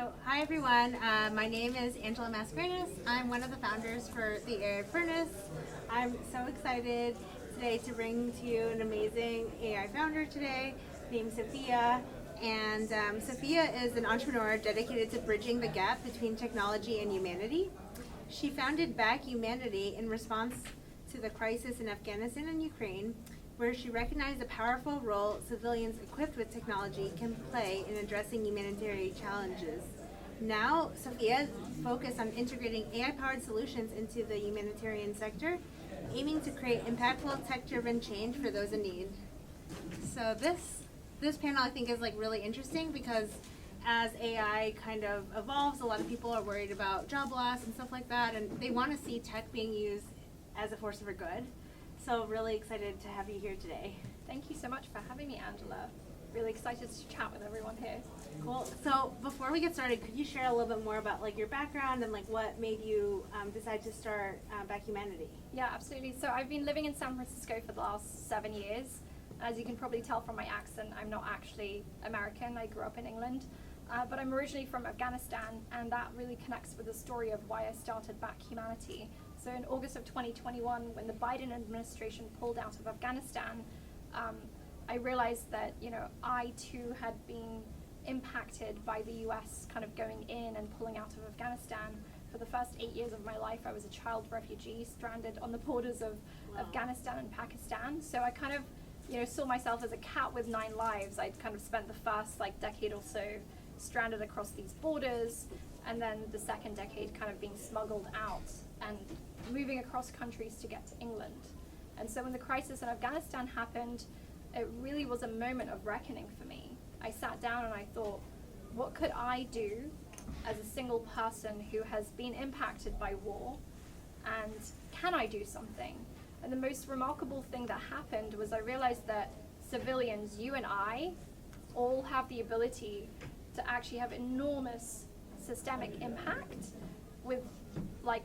So, hi everyone. My name is Angela Mascarenas. I'm one of the founders for the AI Furnace. I'm so excited today to bring to you an amazing AI founder today named Sophia. And Sophia is an entrepreneur dedicated to bridging the gap between technology and humanity. She founded Back Humanity in response to the crisis in Afghanistan and Ukraine, where she recognized the powerful role civilians equipped with technology can play in addressing humanitarian challenges. Now, Sophia is focused on integrating AI-powered solutions into the humanitarian sector, aiming to create impactful tech-driven change for those in need. So this panel I think is like really interesting because as AI kind of evolves, a lot of people are worried about job loss and stuff like that, and they want to see tech being used as a force for good. So really excited to have you here today. Thank you so much for having me, Angela. Really excited to chat with everyone here. Cool. So before we get started, could you share a little bit more about like your background and like what made you decide to start Back Humanity? Yeah, absolutely. So I've been living in San Francisco for the last 7 years. As you can probably tell from my accent, I'm not actually American. I grew up in England. But I'm originally from Afghanistan, and that really connects with the story of why I started Back Humanity. So in August of 2021, when the Biden administration pulled out of Afghanistan, I realized that, I too had been impacted by the US kind of going in and pulling out of Afghanistan. For the first 8 years of my life, I was a child refugee stranded on the borders of Afghanistan and Pakistan. So I kind of, saw myself as a cat with 9 lives. I'd kind of spent the first decade or so stranded across these borders, and then the second decade kind of being smuggled out and moving across countries to get to England. And so when the crisis in Afghanistan happened, it really was a moment of reckoning for me. I sat down and I thought, what could I do as a single person who has been impacted by war, and can I do something? And the most remarkable thing that happened was I realized that civilians, you and I, all have the ability to actually have enormous systemic impact with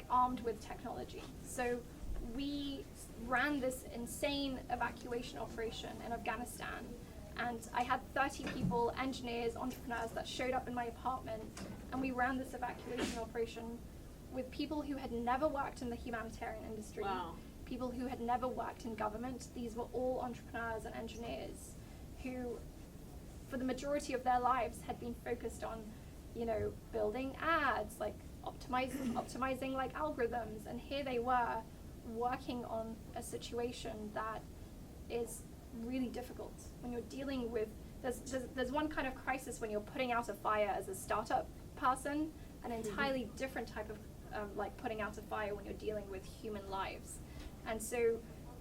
armed with technology. So we ran this insane evacuation operation in Afghanistan, and I had 30 people, engineers, entrepreneurs that showed up in my apartment, and we ran this evacuation operation with people who had never worked in the humanitarian industry, people who had never worked in government. These were all entrepreneurs and engineers who, for the majority of their lives, had been focused on, building ads, optimizing algorithms, and here they were working on a situation that is really difficult when you're dealing with. There's one kind of crisis when you're putting out a fire as a startup person, an entirely different type of putting out a fire when you're dealing with human lives. And so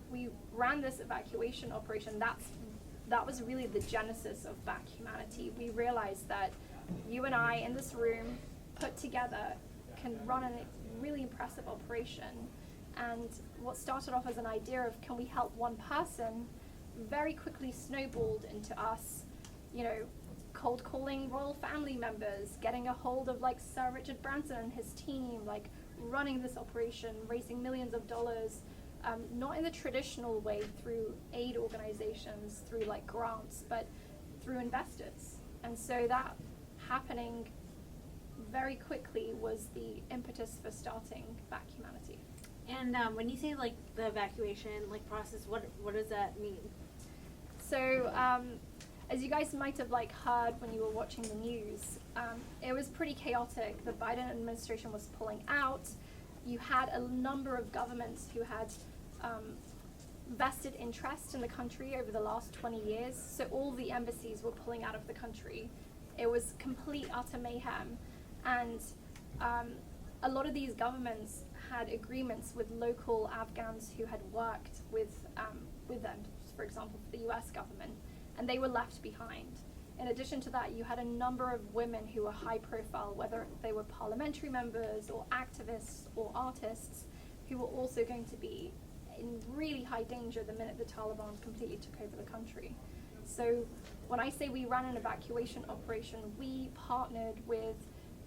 we ran this evacuation operation. That was really the genesis of Back Humanity. We realized that you and I in this room put together can run a really impressive operation. And what started off as an idea of can we help one person very quickly snowballed into us, cold calling royal family members, getting a hold of Sir Richard Branson and his team, running this operation, raising millions of dollars, not in the traditional way through aid organizations, through grants, but through investors. And so that happening very quickly was the impetus for starting Back Humanity. And when you say the evacuation process, what does that mean? So as you guys might have heard when you were watching the news, it was pretty chaotic. The Biden administration was pulling out. You had a number of governments who had vested interest in the country over the last 20 years. So all the embassies were pulling out of the country. It was complete, utter mayhem. And a lot of these governments had agreements with local Afghans who had worked with them, for example, the US government, and they were left behind. In addition to that, you had a number of women who were high profile, whether they were parliamentary members or activists or artists, who were also going to be in really high danger the minute the Taliban completely took over the country. So when I say we ran an evacuation operation, we partnered with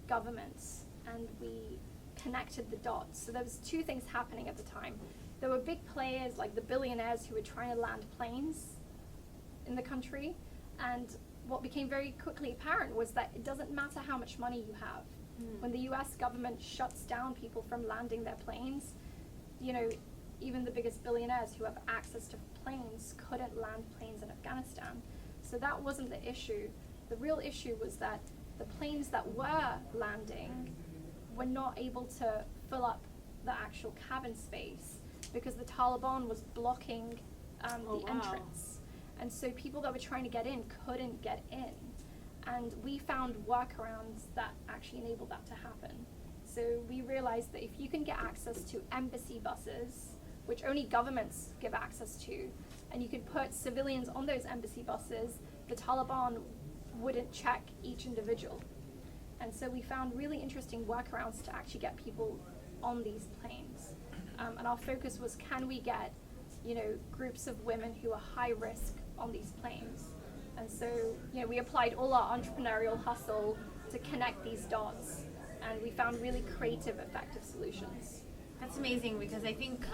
governments and we connected the dots. So there was 2 things happening at the time. There were big players like the billionaires who were trying to land planes in the country, and what became very quickly apparent was that it doesn't matter how much money you have. When the US government shuts down people from landing their planes, you know, even the biggest billionaires who have access to planes couldn't land planes in Afghanistan. So that wasn't the issue. The real issue was that the planes that were landing were not able to fill up the actual cabin space because the Taliban was blocking the entrance. And so people that were trying to get in couldn't get in. And we found workarounds that actually enabled that to happen. So we realized that if you can get access to embassy buses, which only governments give access to, and you could put civilians on those embassy buses, the Taliban wouldn't check each individual. And so we found really interesting workarounds to actually get people on these planes. And our focus was, can we get, you know, groups of women who are high risk on these planes? And so, you know, we applied all our entrepreneurial hustle to connect these dots, and we found really creative, effective solutions. That's amazing, because I think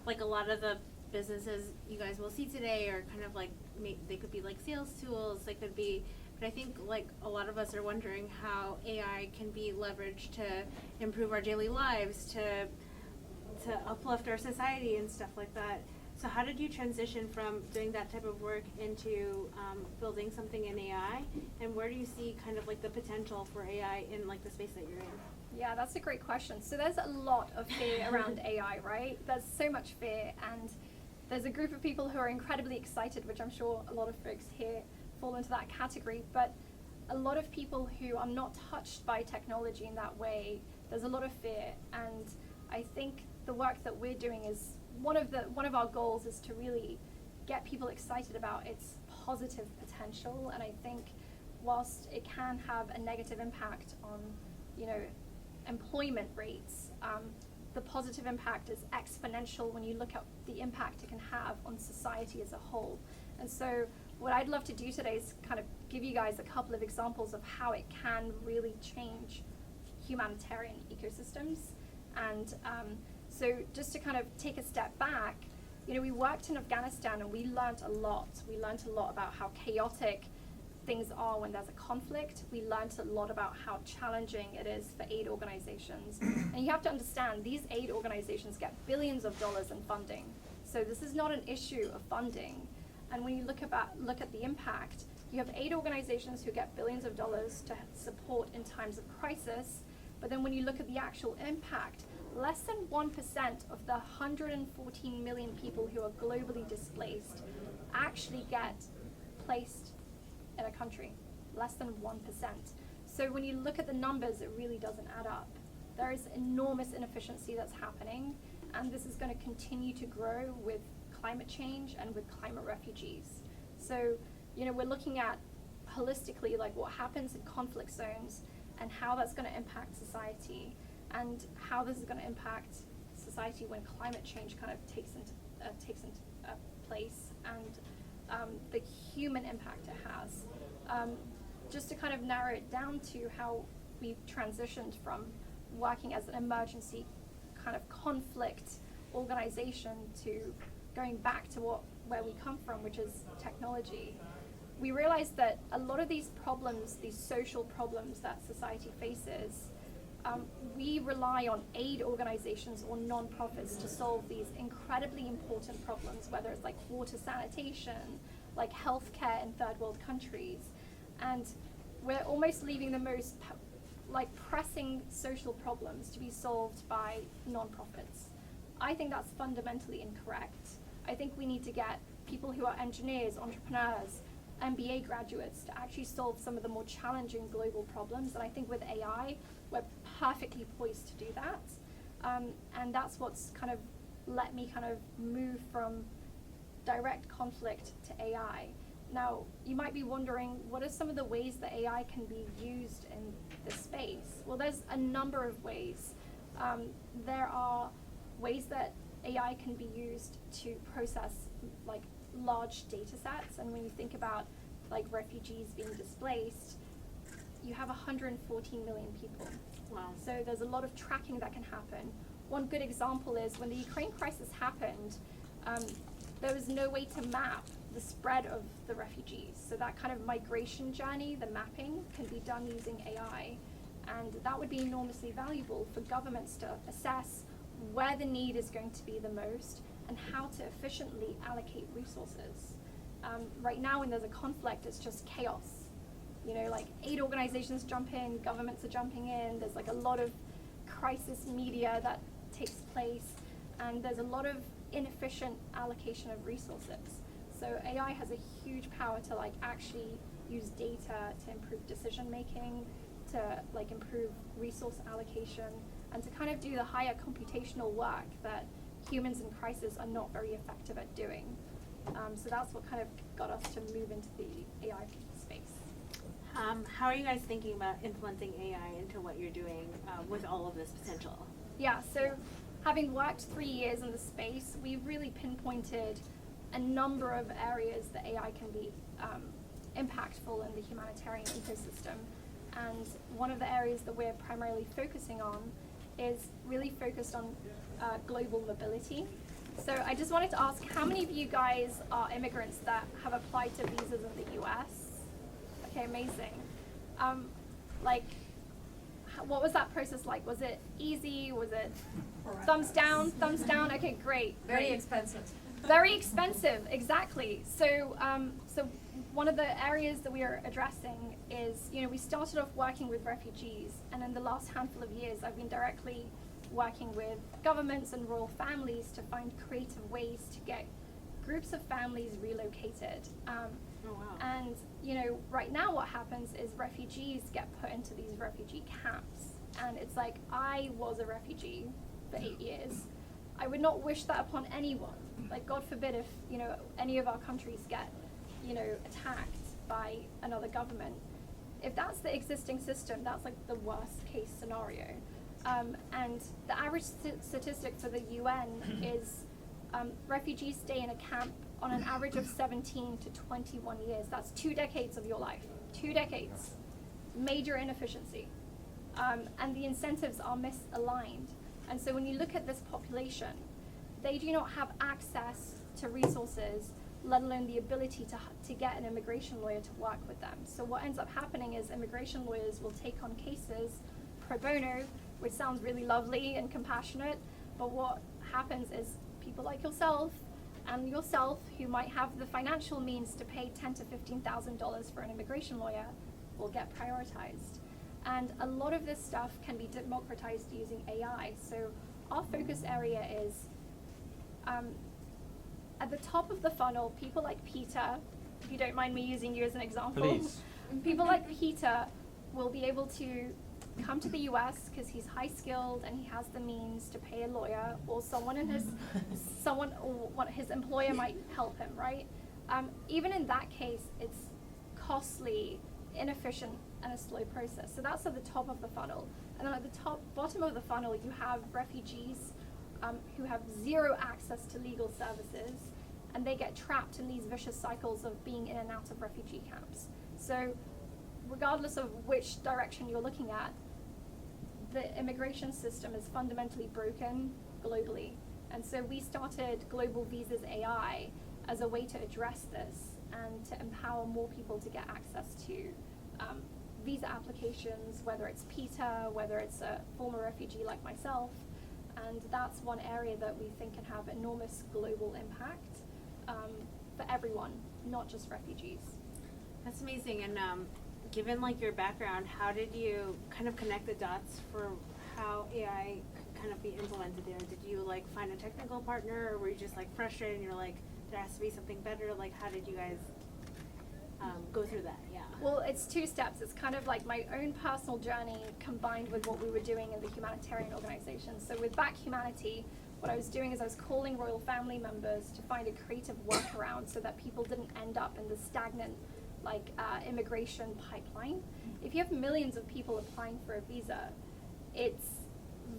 like a lot of the businesses you guys will see today are kind of like, they could be like sales tools, they could be, but I think like a lot of us are wondering how AI can be leveraged to improve our daily lives, to uplift our society and stuff like that. So how did you transition from doing that type of work into building something in AI, and where do you see kind of like the potential for AI in like the space that you're in? Yeah, that's a great question. So there's a lot of fear around AI, right? There's so much fear, and there's a group of people who are incredibly excited, which I'm sure a lot of folks here fall into that category, but a lot of people who are not touched by technology in that way, there's a lot of fear. And I think the work that we're doing is, one of our goals is to really get people excited about its positive potential. And I think whilst it can have a negative impact on, you know, employment rates, the positive impact is exponential when you look at the impact it can have on society as a whole. And so what I'd love to do today is kind of give you guys a couple of examples of how it can really change humanitarian ecosystems. And so just to kind of take a step back, you know, we worked in Afghanistan and we learned a lot. We learned a lot about how chaotic things are when there's a conflict. We learned a lot about how challenging it is for aid organizations. And you have to understand, these aid organizations get billions of dollars in funding. So this is not an issue of funding. And when you look at the impact, you have aid organizations who get billions of dollars to support in times of crisis. But then when you look at the actual impact, less than 1% of the 114 million people who are globally displaced actually get placed in a country. Less than 1%. So when you look at the numbers, it really doesn't add up. There is enormous inefficiency that's happening, and this is going to continue to grow with climate change and with climate refugees. So, you know, we're looking at holistically like what happens in conflict zones and how that's going to impact society, and how this is going to impact society when climate change kind of takes into place, and the human impact it has. Just to kind of narrow it down to how we've transitioned from working as an emergency kind of conflict organization to going back to where we come from, which is technology. We realized that a lot of these problems, these social problems that society faces, we rely on aid organizations or non-profits to solve these incredibly important problems, whether it's like water sanitation, like healthcare in third world countries. And we're almost leaving the most like pressing social problems to be solved by non-profits. I think that's fundamentally incorrect. I think we need to get people who are engineers, entrepreneurs, MBA graduates to actually solve some of the more challenging global problems. And I think with AI, we're perfectly poised to do that. And that's what's kind of let me kind of move from direct conflict to AI. Now, you might be wondering, what are some of the ways that AI can be used in this space? Well, there's a number of ways. There are ways that AI can be used to process like large data sets. And when you think about like refugees being displaced, you have 114 million people. Wow. So there's a lot of tracking that can happen. One good example is when the Ukraine crisis happened, there was no way to map the spread of the refugees. So that kind of migration journey, the mapping, can be done using AI. And that would be enormously valuable for governments to assess where the need is going to be the most and how to efficiently allocate resources. Right now, when there's a conflict, it's just chaos. You know, like aid organizations jump in, governments are jumping in, there's like a lot of crisis media that takes place, and there's a lot of inefficient allocation of resources. So AI has a huge power to like actually use data to improve decision making, to like improve resource allocation, and to kind of do the higher computational work that humans in crisis are not very effective at doing. So that's what kind of got us to move into the AI space. How are you guys thinking about implementing AI into what you're doing with all of this potential? Yeah, so having worked 3 years in the space, we've really pinpointed a number of areas that AI can be impactful in the humanitarian ecosystem. And one of the areas that we're primarily focusing on is really focused on global mobility. So I just wanted to ask, how many of you guys are immigrants that have applied to visas in the US? Okay, amazing. What was that process like? Was it easy? Was it thumbs down, thumbs down? Okay, great. Very expensive. Very expensive, exactly. So, so one of the areas that we are addressing is, you know, we started off working with refugees, and in the last handful of years, I've been directly working with governments and royal families to find creative ways to get groups of families relocated. Oh, wow. And, you know, right now what happens is refugees get put into these refugee camps. And it's like, I was a refugee for 8 years. I would not wish that upon anyone. Like, God forbid if, you know, any of our countries get, you know, attacked by another government. If that's the existing system, that's like the worst case scenario. And the average statistic for the UN is refugees stay in a camp on an average of 17 to 21 years. That's 2 decades of your life. 2 decades. Major inefficiency. And the incentives are misaligned. And so when you look at this population, they do not have access to resources, let alone the ability to get an immigration lawyer to work with them. So what ends up happening is immigration lawyers will take on cases pro bono, which sounds really lovely and compassionate, but what happens is people like yourself and yourself who might have the financial means to pay $10,000 to $15,000 for an immigration lawyer will get prioritized. And a lot of this stuff can be democratized using AI. So our focus area is at the top of the funnel, people like Peter, if you don't mind me using you as an example. Please. People like Peter will be able to come to the US because he's high skilled and he has the means to pay a lawyer, or someone in his his employer might help him, right? Even in that case, it's costly, inefficient, and a slow process. So that's at the top of the funnel. And then at the bottom of the funnel, you have refugees who have zero access to legal services, and they get trapped in these vicious cycles of being in and out of refugee camps. So regardless of which direction you're looking at, the immigration system is fundamentally broken globally. And so we started GlobalVisas AI as a way to address this and to empower more people to get access to visa applications, whether it's Peter, whether it's a former refugee like myself. And that's one area that we think can have enormous global impact for everyone, not just refugees. That's amazing. And given like your background, how did you kind of connect the dots for how AI could kind of be implemented there? Did you like find a technical partner, or were you just like frustrated and you're like, there has to be something better? Like, how did you guys go through that? Yeah. Well, it's 2 steps. It's kind of like my own personal journey combined with what we were doing in the humanitarian organization. So with Back Humanity, what I was doing is I was calling royal family members to find a creative workaround so that people didn't end up in the stagnant immigration pipeline. If you have millions of people applying for a visa, it's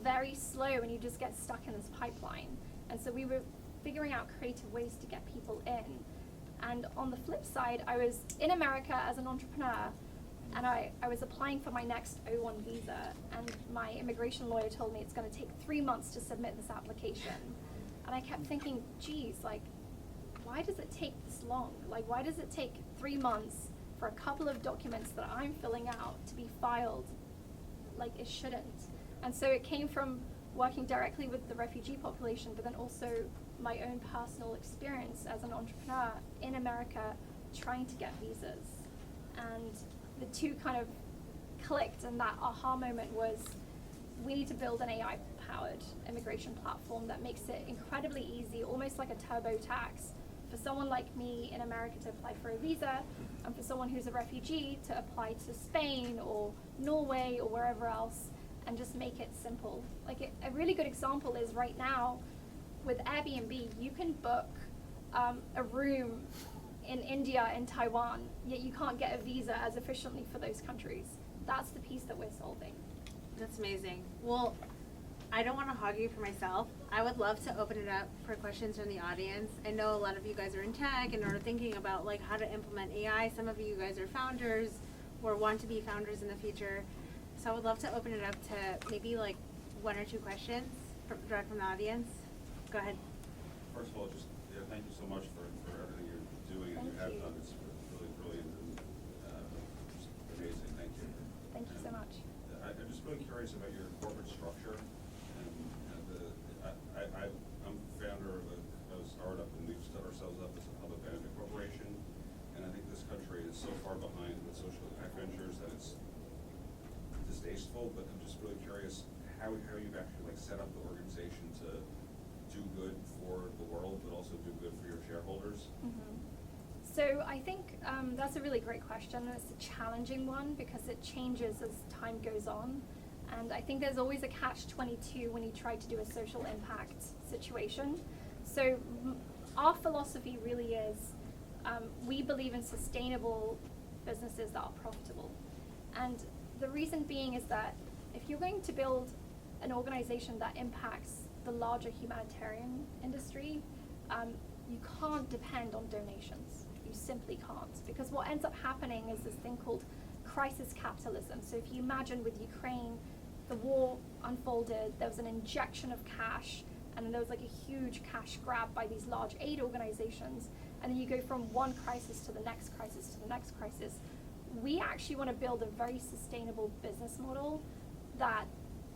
very slow and you just get stuck in this pipeline. And so we were figuring out creative ways to get people in. And on the flip side, I was in America as an entrepreneur, and I was applying for my next O1 visa, and my immigration lawyer told me it's going to take 3 months to submit this application. And I kept thinking, geez, like, why does it take this long? Like, why does it take 3 months for a couple of documents that I'm filling out to be filed? Like, it shouldn't. And so it came from working directly with the refugee population, but then also my own personal experience as an entrepreneur in America trying to get visas. And the two kind of clicked, and that aha moment was, we need to build an AI-powered immigration platform that makes it incredibly easy, almost like a TurboTax, for someone like me in America to apply for a visa, and for someone who's a refugee to apply to Spain or Norway or wherever else, and just make it simple. Like, a really good example is right now with Airbnb, you can book a room in India and Taiwan, yet you can't get a visa as efficiently for those countries. That's the piece that we're solving. That's amazing. Well, I don't want to hog you for myself. I would love to open it up for questions from the audience. I know a lot of you guys are in tech and are thinking about like how to implement AI. Some of you guys are founders or want to be founders in the future. So I would love to open it up to maybe like 1 or 2 questions direct from the audience. Go ahead. First of all, just thank you so much for everything you're doing and you have done. It's really brilliant and just amazing. Thank you. Thank you so much. I'm just really curious about your corporate structure. I'm founder of a startup, and we've set ourselves up as a public benefit corporation. And I think this country is so far behind with social impact ventures that it's distasteful. But I'm just really curious how you've actually like set up the organization to do good for the world, but also do good for your shareholders. Mm-hmm. So I think that's a really great question, and it's a challenging one because it changes as time goes on. And I think there's always a catch-22 when you try to do a social impact situation. So our philosophy really is, we believe in sustainable businesses that are profitable. And the reason being is that if you're going to build an organization that impacts the larger humanitarian industry, you can't depend on donations. You simply can't. Because what ends up happening is this thing called crisis capitalism. So if you imagine with Ukraine, the war unfolded, there was an injection of cash, and then there was like a huge cash grab by these large aid organizations, and then you go from one crisis to the next crisis to the next crisis. We actually want to build a very sustainable business model that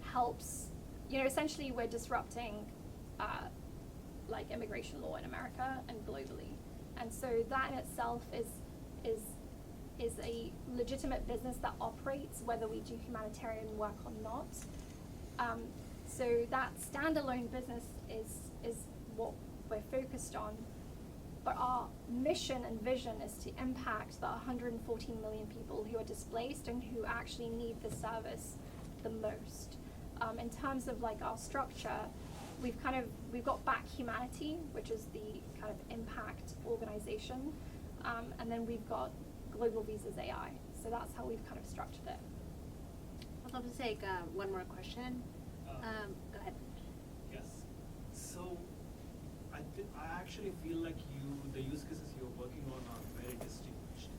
helps, essentially we're disrupting like immigration law in America and globally. And so that in itself is a legitimate business that operates whether we do humanitarian work or not. So that standalone business is what we're focused on. But our mission and vision is to impact the 114 million people who are displaced and who actually need the service the most. In terms of like our structure, we've got Back Humanity, which is the kind of impact organization, and then we've got GlobalVisas AI. So that's how we've kind of structured it. I'd love to take one more question. Go ahead. Yes. So I actually feel like the use cases you're working on are very distinguished.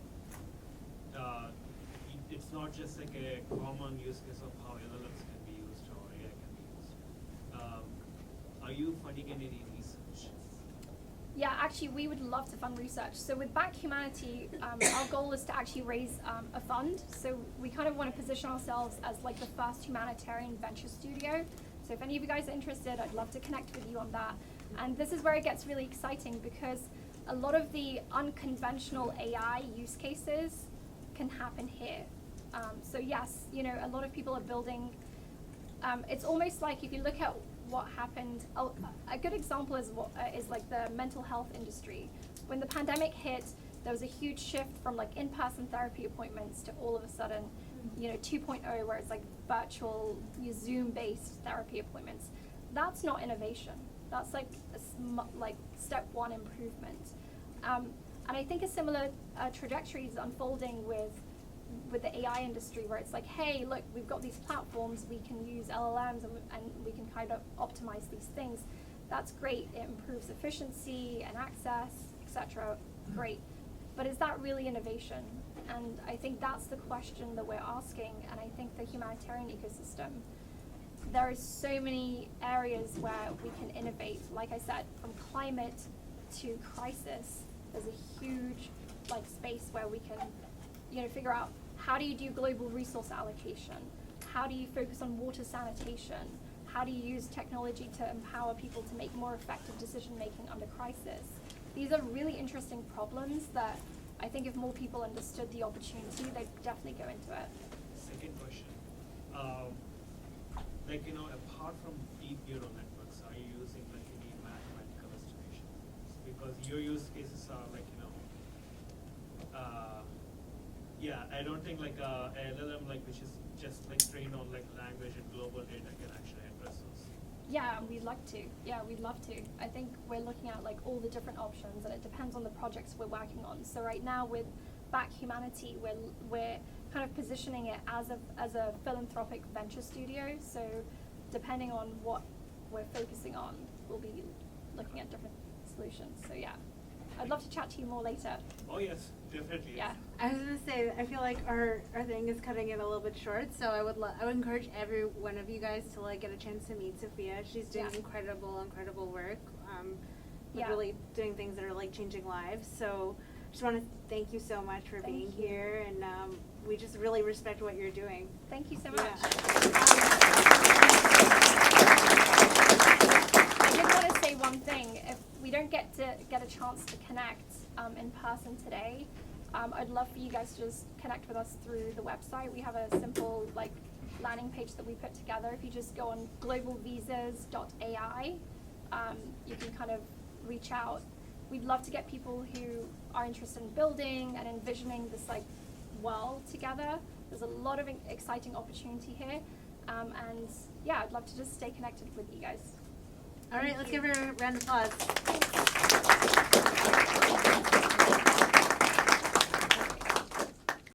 It's not just like a common use case of how LLMs can be used or AI can be used. Are you funding any research? Yeah, actually, we would love to fund research. So with Back Humanity, our goal is to actually raise a fund. So we kind of want to position ourselves as like the first humanitarian venture studio. So if any of you guys are interested, I'd love to connect with you on that. And this is where it gets really exciting because a lot of the unconventional AI use cases can happen here. So yes, a lot of people are building, it's almost like if you look at what happened, a good example is like the mental health industry. When the pandemic hit, there was a huge shift from like in-person therapy appointments to all of a sudden, 2.0, where it's like virtual Zoom-based therapy appointments. That's not innovation. That's like step one improvement. And I think a similar trajectory is unfolding with the AI industry, where it's like, hey, look, we've got these platforms, we can use LLMs and we can kind of optimize these things. That's great. It improves efficiency and access, etc. Great. But is that really innovation? And I think that's the question that we're asking. And I think the humanitarian ecosystem, there are so many areas where we can innovate. Like I said, from climate to crisis, there's a huge like space where we can, figure out how do you do global resource allocation? How do you focus on water sanitation? How do you use technology to empower people to make more effective decision making under crisis? These are really interesting problems that I think if more people understood the opportunity, they'd definitely go into it. Second question. Apart from deep neural networks, are you using any mathematical estimation? Because your use cases are I don't think a LLM which is just trained on language and global data can actually address those. Yeah, we'd like to. Yeah, we'd love to. I think we're looking at all the different options, and it depends on the projects we're working on. So right now with Back Humanity, we're kind of positioning it as a philanthropic venture studio. So depending on what we're focusing on, we'll be looking at different solutions. So yeah, I'd love to chat to you more later. Oh yes, definitely. Yeah. I was gonna say, I feel like our thing is cutting it a little bit short, so I would encourage every one of you guys to get a chance to meet Sophia. She's doing incredible work. Really doing things that are changing lives. So just want to thank you so much for being here, and we just really respect what you're doing. Thank you so much. I did want to say one thing. If we don't get a chance to connect in person today, I'd love for you guys to just connect with us through the website. We have a simple landing page that we put together. If you just go on globalvisas.ai, you can kind of reach out. We'd love to get people who are interested in building and envisioning this world together. There's a lot of exciting opportunity here, and I'd love to just stay connected with you guys. All right, let's give her a round of applause. Thanks.